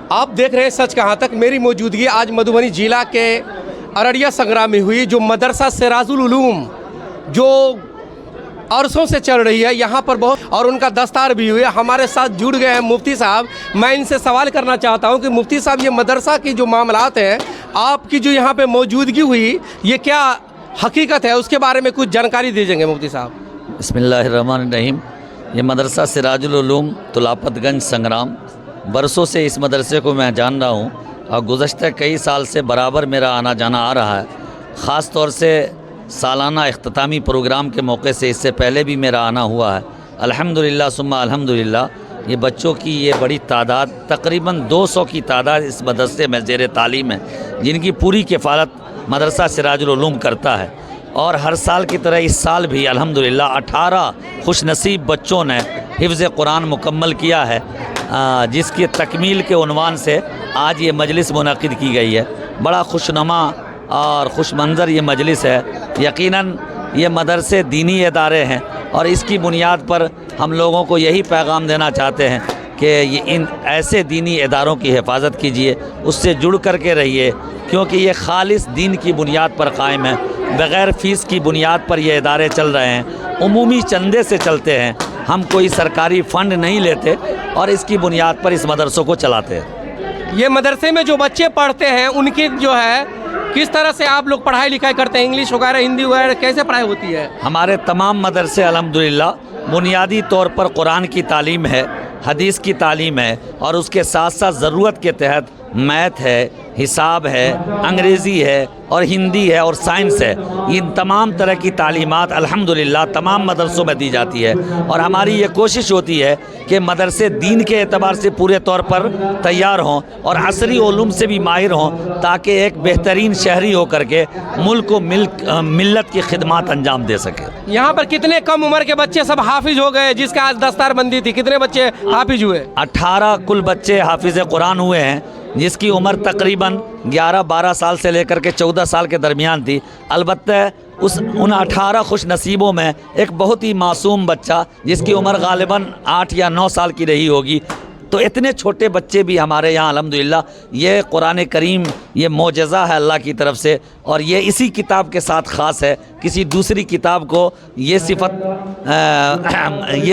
آپ دیکھ رہے ہیں سچ کہاں تک. میری موجودگی آج مدھوبنی ضلع کے ارڑیا سنگرام میں ہوئی, جو مدرسہ سراج العلوم جو عرصوں سے چل رہی ہے یہاں پر بہت, اور ان کا دستار بھی ہوئی. ہمارے ساتھ جڑ گئے ہیں مفتی صاحب. میں ان سے سوال کرنا چاہتا ہوں کہ مفتی صاحب, یہ مدرسہ کی جو معاملات ہیں, آپ کی جو یہاں پہ موجودگی ہوئی, یہ کیا حقیقت ہے, اس کے بارے میں کچھ جانکاری دیجیں گے مفتی صاحب. بسم اللہ الرحمن الرحیم. یہ مدرسہ سراج العلوم تلاپت گنج سنگرام, برسوں سے اس مدرسے کو میں جان رہا ہوں اور گزشتہ کئی سال سے برابر میرا آنا جانا آ رہا ہے. خاص طور سے سالانہ اختتامی پروگرام کے موقع سے اس سے پہلے بھی میرا آنا ہوا ہے. الحمدللہ ثم الحمدللہ. یہ بچوں کی یہ بڑی تعداد, تقریباً 200 کی تعداد اس مدرسے میں زیر تعلیم ہے, جن کی پوری کفالت مدرسہ سراج العلوم کرتا ہے. اور ہر سال کی طرح اس سال بھی الحمدللہ 18 خوش نصیب بچوں نے حفظ قرآن مکمل کیا ہے, جس کی تکمیل کے عنوان سے آج یہ مجلس منعقد کی گئی ہے. بڑا خوشنما اور خوش منظر یہ مجلس ہے. یقیناً یہ مدرسے دینی ادارے ہیں اور اس کی بنیاد پر ہم لوگوں کو یہی پیغام دینا چاہتے ہیں کہ یہ ان ایسے دینی اداروں کی حفاظت کیجیے, اس سے جڑ کر کے رہیے, کیونکہ یہ خالص دین کی بنیاد پر قائم ہے. بغیر فیس کی بنیاد پر یہ ادارے چل رہے ہیں, عمومی چندے سے چلتے ہیں. ہم کوئی سرکاری فنڈ نہیں لیتے اور اس کی بنیاد پر اس مدرسوں کو چلاتے ہیں. یہ مدرسے میں جو بچے پڑھتے ہیں ان کی جو ہے کس طرح سے آپ لوگ پڑھائی لکھائی کرتے ہیں, انگلش وغیرہ ہندی وغیرہ کیسے پڑھائی ہوتی ہے؟ ہمارے تمام مدرسے الحمدللہ بنیادی طور پر قرآن کی تعلیم ہے, حدیث کی تعلیم ہے, اور اس کے ساتھ ساتھ ضرورت کے تحت میتھ ہے, حساب ہے, انگریزی ہے اور ہندی ہے اور سائنس ہے. ان تمام طرح کی تعلیمات الحمدللہ تمام مدرسوں میں دی جاتی ہے. اور ہماری یہ کوشش ہوتی ہے کہ مدرسے دین کے اعتبار سے پورے طور پر تیار ہوں اور عصری علوم سے بھی ماہر ہوں, تاکہ ایک بہترین شہری ہو کر کے ملک و ملت کی خدمات انجام دے سکے. یہاں پر کتنے کم عمر کے بچے سب حافظ ہو گئے جس کا آج دستار بندی تھی؟ کتنے بچے حافظ ہوئے؟ 18 کل بچے حافظ قرآن ہوئے ہیں, جس کی عمر تقریباً 11-12 سال سے لے کر کے 14 سال کے درمیان تھی. البتہ ان 18 خوش نصیبوں میں ایک بہت ہی معصوم بچہ جس کی عمر غالباً 8 یا 9 سال کی رہی ہوگی. تو اتنے چھوٹے بچے بھی ہمارے یہاں الحمدللہ. یہ قرآن کریم یہ معجزہ ہے اللہ کی طرف سے, اور یہ اسی کتاب کے ساتھ خاص ہے. کسی دوسری کتاب کو یہ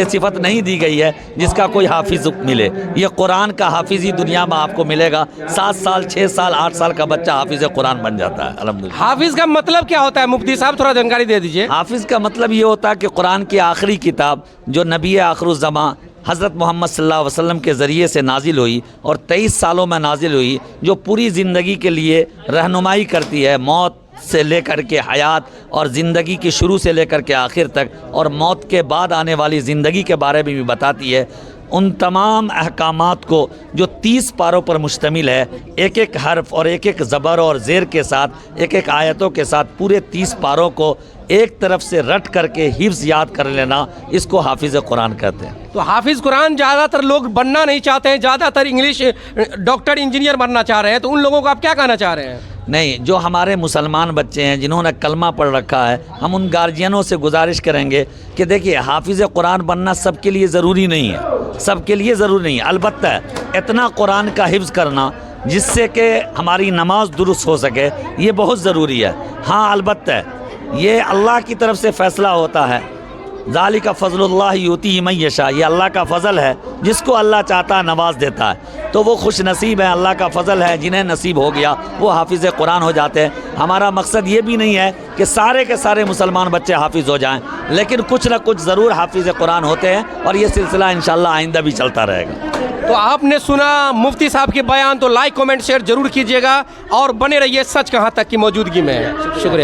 صفت نہیں دی گئی ہے جس کا کوئی حافظ ملے. یہ قرآن کا حافظ ہی دنیا میں آپ کو ملے گا. 7 سال 6 سال 8 سال کا بچہ حافظ قرآن بن جاتا ہے الحمدللہ. حافظ کا مطلب کیا ہوتا ہے مفتی صاحب, تھوڑا جانکاری دے دیجئے. حافظ کا مطلب یہ ہوتا ہے کہ قرآن کی آخری کتاب جو نبی آخر الزماں حضرت محمد صلی اللہ علیہ وسلم کے ذریعے سے نازل ہوئی اور 23 سالوں میں نازل ہوئی, جو پوری زندگی کے لیے رہنمائی کرتی ہے, موت سے لے کر کے حیات اور زندگی کی شروع سے لے کر کے آخر تک, اور موت کے بعد آنے والی زندگی کے بارے میں بھی بتاتی ہے. ان تمام احکامات کو جو 30 پاروں پر مشتمل ہے, ایک ایک حرف اور ایک ایک زبر اور زیر کے ساتھ, ایک ایک آیتوں کے ساتھ پورے 30 پاروں کو ایک طرف سے رٹ کر کے حفظ یاد کر لینا, اس کو حافظ قرآن کہتے ہیں. تو حافظ قرآن زیادہ تر لوگ بننا نہیں چاہتے ہیں, زیادہ تر انگلش ڈاکٹر انجینئر بننا چاہ رہے ہیں, تو ان لوگوں کو آپ کیا کہنا چاہ رہے ہیں؟ نہیں, جو ہمارے مسلمان بچے ہیں جنہوں نے کلمہ پڑھ رکھا ہے, ہم ان گارجینوں سے گزارش کریں گے کہ دیکھیے حافظ قرآن بننا سب کے لیے ضروری نہیں ہے, سب کے لیے ضروری نہیں ہے. البتہ اتنا قرآن کا حفظ کرنا جس سے کہ ہماری نماز درست ہو سکے, یہ بہت ضروری ہے. ہاں البتہ یہ اللہ کی طرف سے فیصلہ ہوتا ہے. ذالک فضل اللہ یؤتیہ من یشاء, یہ اللہ کا فضل ہے, جس کو اللہ چاہتا ہے نواز دیتا ہے. تو وہ خوش نصیب ہیں, اللہ کا فضل ہے, جنہیں نصیب ہو گیا وہ حافظ قرآن ہو جاتے ہیں. ہمارا مقصد یہ بھی نہیں ہے کہ سارے کے سارے مسلمان بچے حافظ ہو جائیں, لیکن کچھ نہ کچھ ضرور حافظ قرآن ہوتے ہیں, اور یہ سلسلہ انشاءاللہ آئندہ بھی چلتا رہے گا. تو آپ نے سنا مفتی صاحب کے بیان, تو لائک کمنٹ شیئر ضرور کیجیے گا اور بنے رہیے سچ کہاں تک کی موجودگی میں. شکریہ.